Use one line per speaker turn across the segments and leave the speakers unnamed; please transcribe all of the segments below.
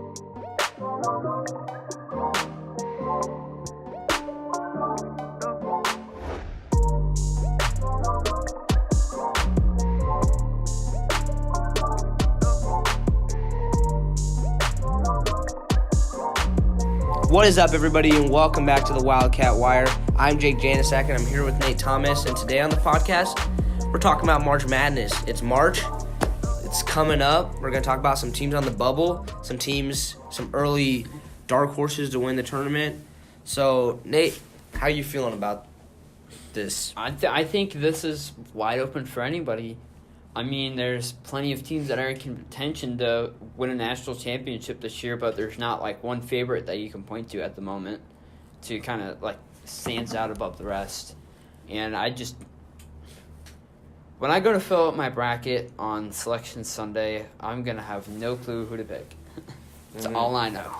What is up, everybody, and welcome back to the Wildcat Wire. I'm Jake Janicek, and I'm here with Nate Thomas, and today on the podcast, we're talking about March Madness. It's March. It's coming up. We're going to talk about some teams on the bubble, some early dark horses to win the tournament. So, Nate, how are you feeling about this?
I think this is wide open for anybody. I mean, there's plenty of teams that are in contention to win a national championship this year, but there's not, like, one favorite that you can point to at the moment to kind of, like, stands out above the rest. And when I go to fill out my bracket on Selection Sunday, I'm going to have no clue who to pick. That's all I know.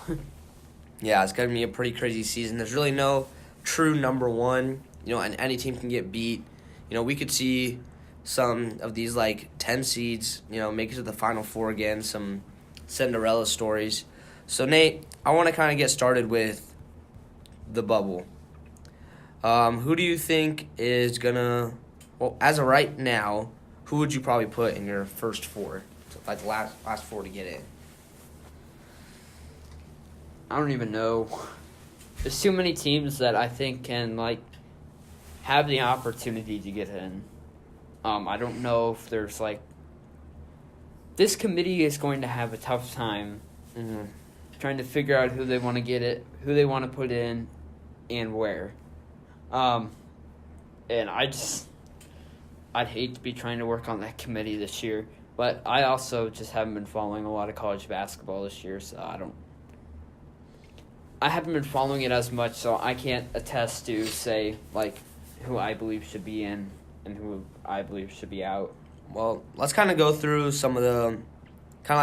Yeah, it's going to be a pretty crazy season. There's really no true number one, and any team can get beat. We could see some of these, 10 seeds, make it to the Final Four again, some Cinderella stories. So, Nate, I want to kind of get started with the bubble. Who do you think is going to, as of right now, who would you probably put in your first four, the last four to get in?
I don't even know. There's too many teams that I think can, have the opportunity to get in. I don't know if there's, this committee is going to have a tough time trying to figure out who they want to get it, who they want to put in, and where. And I'd hate to be trying to work on that committee this year, but I also just haven't been following a lot of college basketball this year, so I haven't been following it as much, so I can't attest to say, who I believe should be in and who I believe should be out.
Well, let's kind of go through some of the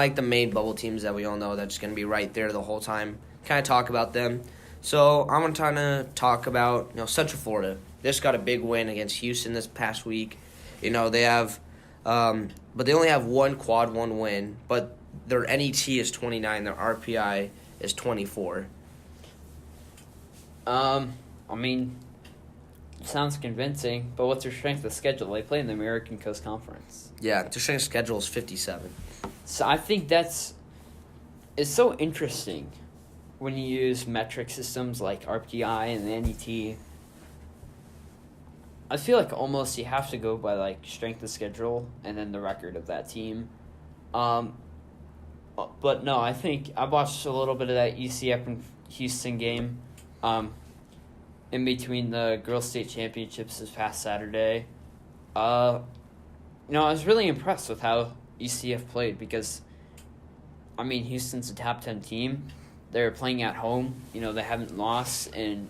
the main bubble teams that we all know that's going to be right there the whole time. Kind of talk about them. So I'm going to kind of talk about Central Florida. They just got a big win against Houston this past week. They have, but they only have one quad one win. But their NET is 29. Their RPI is 24.
Sounds convincing, but what's their strength of schedule? They play in the American Coast Conference.
Yeah, their strength of schedule is 57.
So I think it's so interesting when you use metric systems like RPI and the NET. I feel like almost you have to go by strength of schedule and then the record of that team. But no, I think I watched a little bit of that UCF and Houston game. In between the Girls State Championships this past Saturday. I was really impressed with how UCF played because, Houston's a top 10 team. They're playing at home. They haven't lost in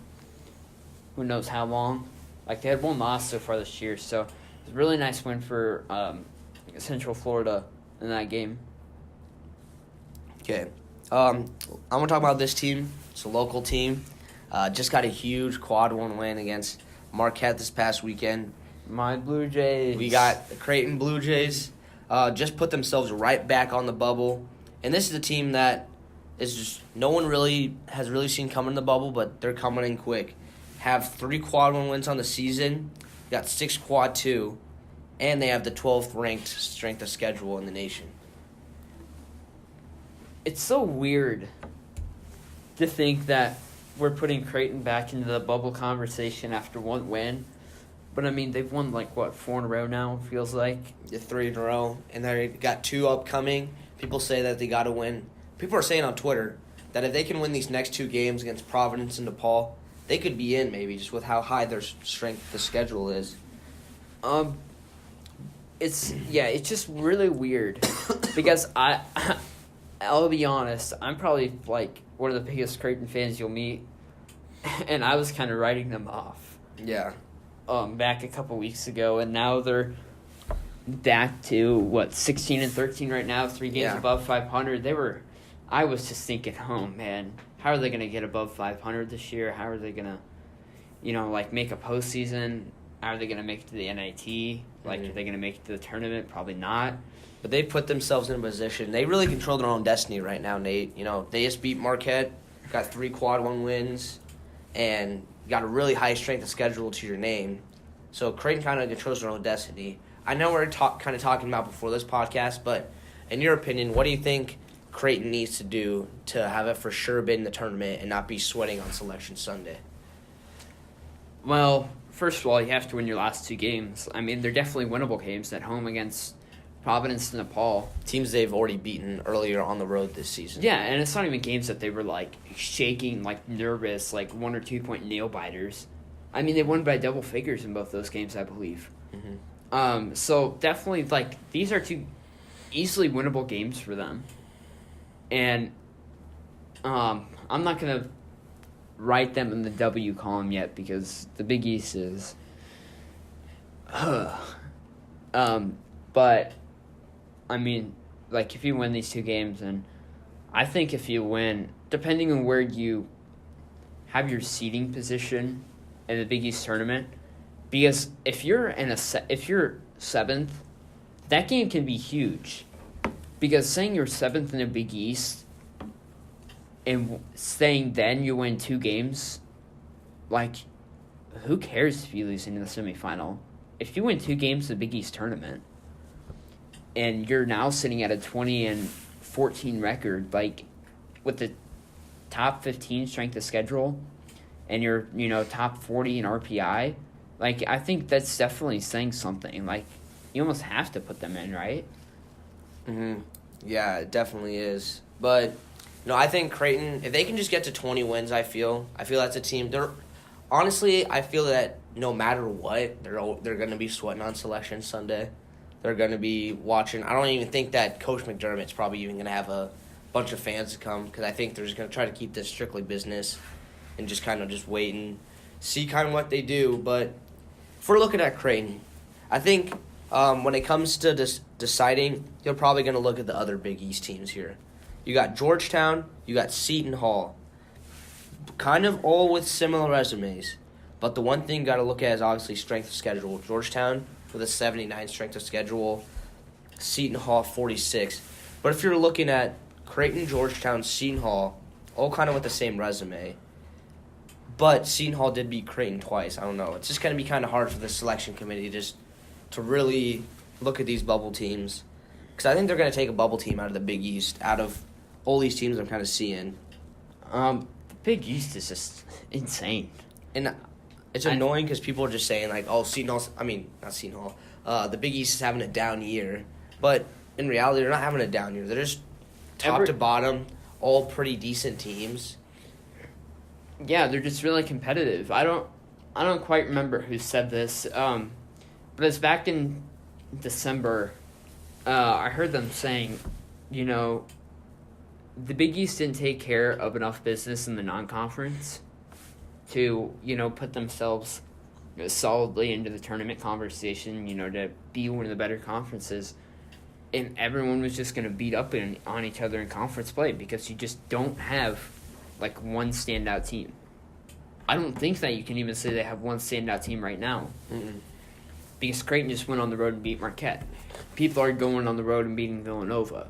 who knows how long. They had one loss so far this year, so it's a really nice win for Central Florida in that game.
Okay. I'm going to talk about this team. It's a local team. Just got a huge quad one win against Marquette this past weekend.
My Blue Jays.
We got the Creighton Blue Jays. Just put themselves right back on the bubble. And this is a team that is just no one has seen coming in the bubble, but they're coming in quick. Have 3 quad one wins on the season. Got 6 quad two. And they have the 12th ranked strength of schedule in the nation.
It's so weird to think that we're putting Creighton back into the bubble conversation after one win. But, they've won, 4 in a row now, feels like.
3 in a row. And they got 2 upcoming. People say that they got to win. People are saying on Twitter that if they can win these next 2 games against Providence and DePaul, they could be in maybe just with how high their strength the schedule is.
It's just really weird. Because I'll be honest, I'm probably, one of the biggest Creighton fans you'll meet, and I was kind of writing them off.
Yeah.
Back a couple weeks ago, and now they're back to 16 and 13 right now, 3 games above 500. I was just thinking, oh man, how are they going to get above 500 this year? How are they going to, make a postseason? How are they going to make it to the NIT? Are they going to make it to the tournament? Probably not.
But they put themselves in a position. They really control their own destiny right now, Nate. They just beat Marquette, got 3 quad 1 wins, and got a really high strength of schedule to your name. So Creighton kind of controls their own destiny. I know we're kind of talking about before this podcast, but in your opinion, what do you think Creighton needs to do to have a for sure bid in the tournament and not be sweating on Selection Sunday?
Well, first of all, you have to win your last 2 games. I mean, they're definitely winnable games at home against Providence and Nepal.
Teams they've already beaten earlier on the road this season.
Yeah, and it's not even games that they were, shaking, nervous, 1 or 2 point nail biters. I mean, they won by double figures in both those games, I believe.
Mm-hmm.
So definitely, these are 2 easily winnable games for them. And I'm not going to write them in the W column yet because the Big East is... but... I mean, if you win these 2 games, and I think if you win, depending on where you have your seeding position in the Big East tournament, because if you're 7th, that game can be huge. Because saying you're 7th in the Big East and saying then you win 2 games, who cares if you lose in the semifinal? If you win 2 games in the Big East tournament, and you're now sitting at a 20-14 record, with the top 15 strength of schedule, and you're, top 40 in RPI, I think that's definitely saying something. You almost have to put them in, right?
Mm-hmm. Yeah, it definitely is. But, I think Creighton, if they can just get to 20 wins, I feel that's a team. Honestly, I feel that no matter what, they're going to be sweating on Selection Sunday. They're going to be watching. I don't even think that Coach McDermott's probably even going to have a bunch of fans to come because I think they're just going to try to keep this strictly business and just kind of just wait and see kind of what they do. But if we're looking at Creighton, I think when it comes to deciding, you're probably going to look at the other Big East teams here. You got Georgetown, you got Seton Hall, kind of all with similar resumes. But the one thing you got to look at is obviously strength of schedule. Georgetown with a 79 strength of schedule, Seton Hall 46. But if you're looking at Creighton, Georgetown, Seton Hall, all kind of with the same resume, but Seton Hall did beat Creighton twice. I don't know. It's just going to be kind of hard for the selection committee just to really look at these bubble teams. Because I think they're going to take a bubble team out of the Big East, out of all these teams I'm kind of seeing.
The Big East is just insane.
And it's annoying because people are just saying, Seton Hall, not Seton Hall, the Big East is having a down year. But in reality, they're not having a down year. They're just top to bottom, all pretty decent teams.
Yeah, they're just really competitive. I don't quite remember who said this, but it's back in December. I heard them saying, the Big East didn't take care of enough business in the non-conference to, put themselves solidly into the tournament conversation, to be one of the better conferences. And everyone was just going to beat up on each other in conference play because you just don't have, one standout team. I don't think that you can even say they have one standout team right now.
Mm-mm.
Because Creighton just went on the road and beat Marquette. People are going on the road and beating Villanova.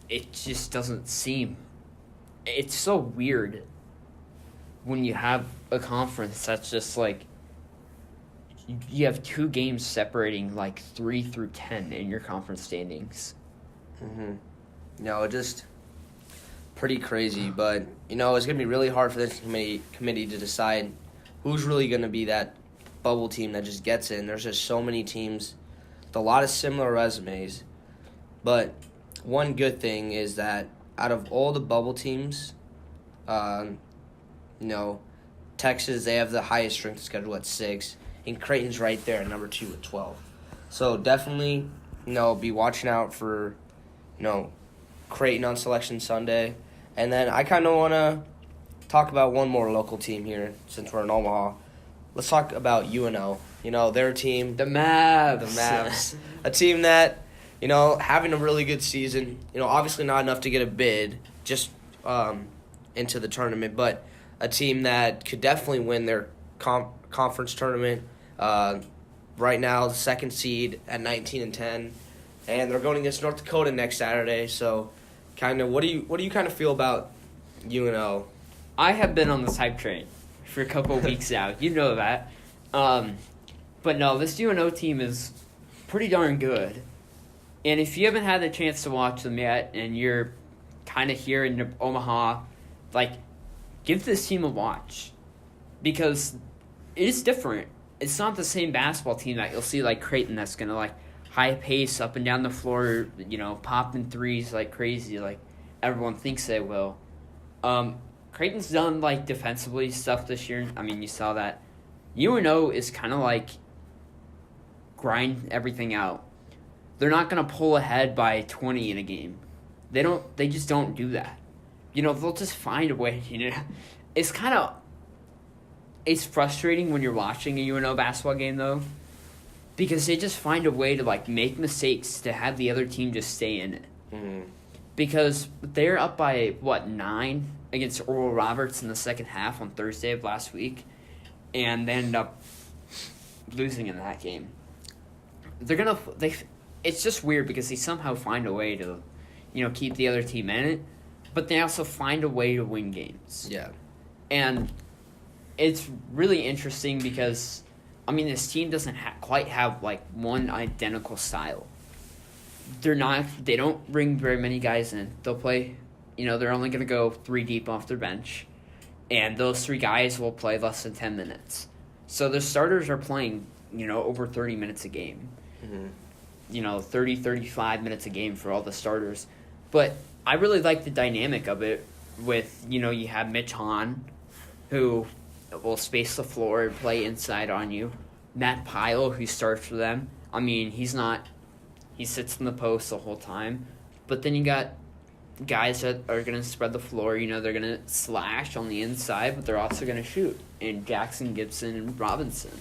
It just doesn't seem... It's so weird when you have a conference that's just you have 2 games separating 3 through 10 in your conference standings.
Mm-hmm. No, just pretty crazy. But, it's going to be really hard for this committee to decide who's really going to be that bubble team that just gets in. There's just so many teams with a lot of similar resumes. But one good thing is that out of all the bubble teams, Texas, they have the highest strength of schedule at 6, and Creighton's right there at number 2 at 12. So definitely, be watching out for, Creighton on Selection Sunday. And then I kind of want to talk about one more local team here since we're in Omaha. Let's talk about UNO. Their team.
The Mavs.
The Mavs. A team that, having a really good season. Obviously not enough to get a bid just into the tournament, but a team that could definitely win their conference tournament. right now the second seed at 19-10, and they're going against North Dakota next Saturday. So, kind of, what do you kind of feel about UNO?
I have been on this hype train for a couple of weeks now. You know that. But no, this UNO team is pretty darn good. And if you haven't had the chance to watch them yet, and you're kind of here in Omaha, like, give this team a watch. Because it is different. It's not the same basketball team that you'll see like Creighton that's going to, like, high pace up and down the floor, popping threes like crazy, like everyone thinks they will. Creighton's done, like, defensively stuff this year. I mean, you saw that. UNO is kind of like grind everything out. They're not going to pull ahead by 20 in a game. They just don't do that. They'll just find a way, It's frustrating when you're watching a UNO basketball game, though, because they just find a way to, like, make mistakes to have the other team just stay in it.
Mm-hmm.
Because they're up by, 9 against Oral Roberts in the second half on Thursday of last week, and they ended up losing in that game. It's just weird because they somehow find a way to, keep the other team in it, but they also find a way to win games.
Yeah. And
it's really interesting because, this team doesn't quite have, like, one identical style. They don't bring very many guys in. They'll play, they're only going to go 3 deep off their bench, and those 3 guys will play less than 10 minutes. So the starters are playing, over 30 minutes a game.
Mm-hmm.
30, 35 minutes a game for all the starters. But I really like the dynamic of it with, you have Mitch Hahn, who will space the floor and play inside on you. Matt Pyle, who starts for them. He sits in the post the whole time. But then you got guys that are going to spread the floor. They're going to slash on the inside, but they're also going to shoot. And Jackson, Gibson, and Robinson.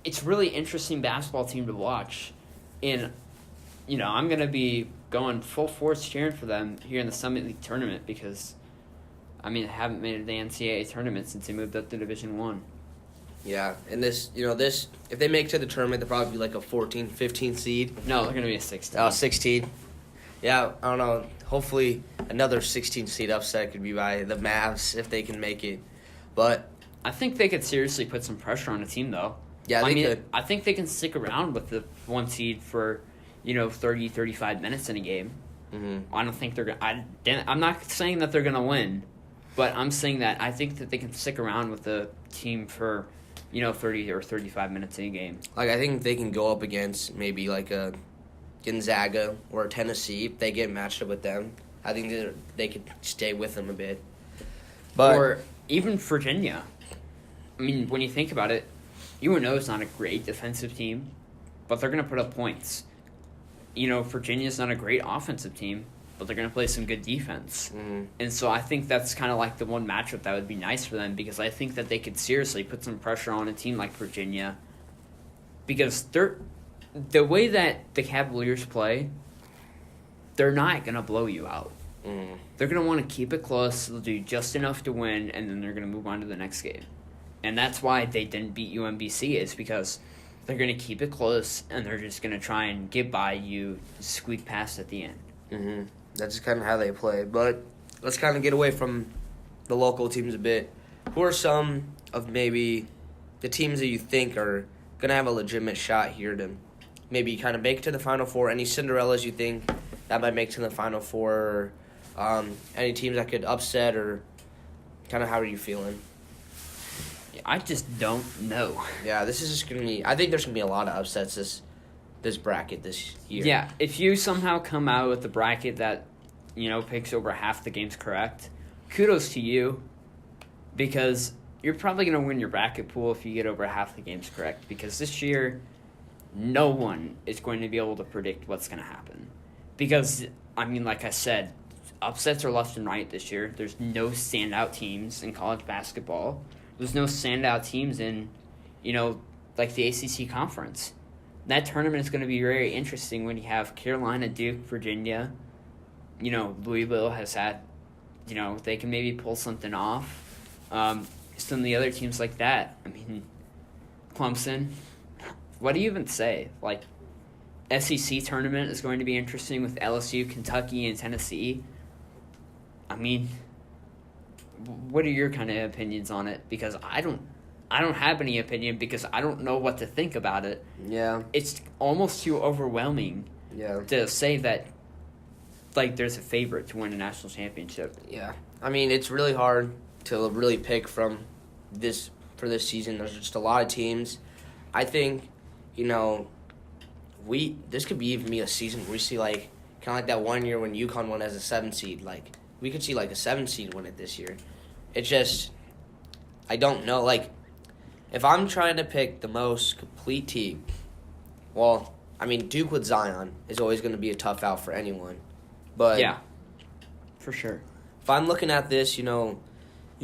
It's a really interesting basketball team to watch. And, I'm going to be going full force cheering for them here in the Summit League tournament because, they haven't made it to the NCAA tournament since they moved up to Division I.
Yeah, and this, if they make it to the tournament, they'll probably be like a 14, 15 seed.
No, they're going to be a 16.
Oh, 16. Yeah, I don't know. Hopefully another 16 seed upset could be by the Mavs if they can make it. But
I think they could seriously put some pressure on the team, though.
Yeah, they could.
I think they can stick around with the 1 seed for, 30, 35 minutes in a game.
Mm-hmm.
I don't think they're going to... I'm not saying that they're going to win, but I'm saying that I think that they can stick around with the team for, 30 or 35 minutes in a game.
Like, I think they can go up against maybe like a Gonzaga or a Tennessee if they get matched up with them. I think they could stay with them a bit.
Or even Virginia. When you think about it, UNO is not a great defensive team, but they're going to put up points. Virginia's not a great offensive team, but they're going to play some good defense.
Mm-hmm.
And so I think that's kind of like the one matchup that would be nice for them because I think that they could seriously put some pressure on a team like Virginia because the way that the Cavaliers play, they're not going to blow you out.
Mm-hmm.
They're going to want to keep it close. They'll do just enough to win, and then they're going to move on to the next game. And that's why they didn't beat UMBC is because they're going to keep it close, and they're just going to try and get by you, squeak past at the end.
Mm-hmm. That's just kind of how they play. But let's kind of get away from the local teams a bit. Who are some of maybe the teams that you think are going to have a legitimate shot here to maybe kind of make it to the Final Four? Any Cinderellas you think that might make it to the Final Four? Or any teams that could upset or kind of how are you feeling?
I just don't know.
Yeah, this is just going to be... I think there's going to be a lot of upsets this bracket this year.
Yeah, if you somehow come out with a bracket that, picks over half the games correct, kudos to you because you're probably going to win your bracket pool if you get over half the games correct because this year, no one is going to be able to predict what's going to happen. Because, like I said, upsets are left and right this year. There's no standout teams in college basketball. There's no standout teams in, like the ACC conference. That tournament is going to be very interesting when you have Carolina, Duke, Virginia. Louisville has had, they can maybe pull something off. Some of the other teams like that. Clemson. What do you even say? Like, SEC tournament is going to be interesting with LSU, Kentucky, and Tennessee. I mean, what are your kind of opinions on it? Because I don't have any opinion because I don't know what to think about it.
Yeah.
It's almost too overwhelming to say that, like, there's a favorite to win a national championship.
Yeah. I mean, it's really hard to really pick for this season. There's just a lot of teams. I think, this could even be a season where we see, like, kind of like that one year when UConn won as a 7 seed. Like, we could see, like, a 7 seed win it this year. It's just, I don't know. Like, if I'm trying to pick the most complete team, well, I mean, Duke with Zion is always going to be a tough out for anyone. But
yeah, for sure.
If I'm looking at this, you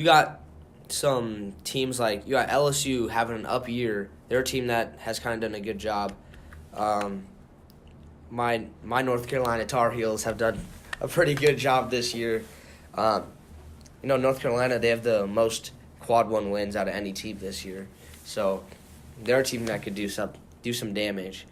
got some teams like, you got LSU having an up year. They're a team that has kind of done a good job. My North Carolina Tar Heels have done a pretty good job this year. North Carolina, they have the most quad 1 wins out of any team this year. So they're a team that could do some damage.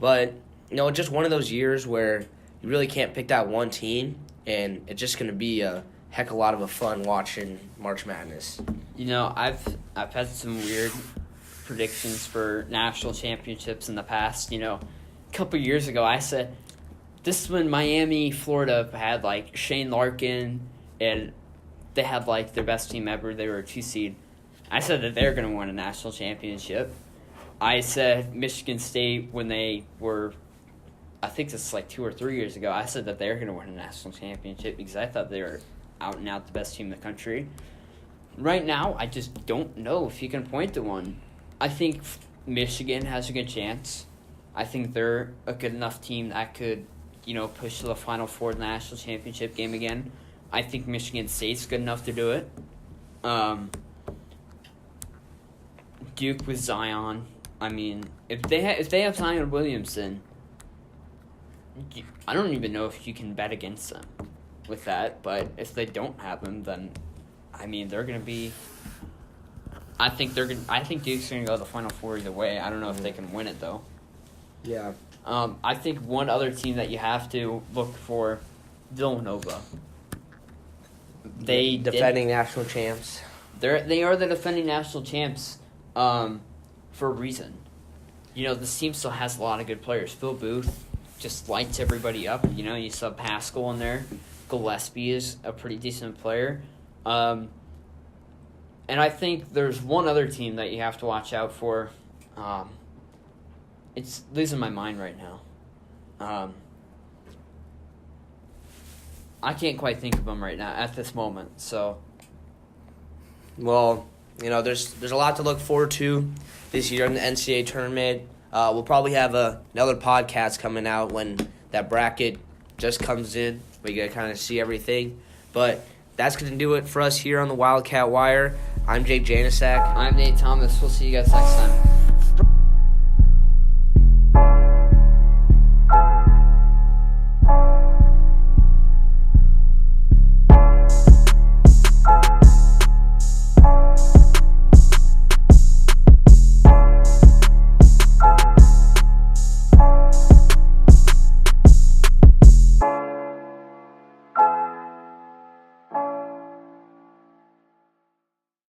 But, it's just one of those years where you really can't pick that one team, and it's just going to be a heck of a lot of fun watching March Madness.
I've had some weird predictions for national championships in the past. A couple years ago, I said this is when Miami, Florida had like Shane Larkin, and they had like their best team ever. They were a 2 seed. I said that they're going to win a national championship. I said Michigan State when they were, I think this is like 2 or 3 years ago, I said that they're going to win a national championship because I thought they were out and out the best team in the country. Right now, I just don't know if you can point to one. I think Michigan has a good chance. I think they're a good enough team that could, push to the Final Four of the national championship game again. I think Michigan State's good enough to do it. Duke with Zion. I mean, if they have Zion Williamson, I don't even know if you can bet against them with that. But if they don't have him, then I mean they're gonna be. I think Duke's gonna go to the Final Four either way. I don't know if they can win it though.
Yeah.
I think one other team that you have to look for, Villanova. They
defending national champs.
They are the defending national champs, for a reason. This team still has a lot of good players. Phil Booth just lights everybody up. You saw Pascal in there. Gillespie is a pretty decent player. And I think there's one other team that you have to watch out for. It's losing my mind right now. I can't quite think of them right now at this moment. So,
well, there's a lot to look forward to this year in the NCAA tournament. We'll probably have another podcast coming out when that bracket just comes in. We get to kind of see everything. But that's going to do it for us here on the Wildcat Wire. I'm Jake Janasek.
I'm Nate Thomas. We'll see you guys next time.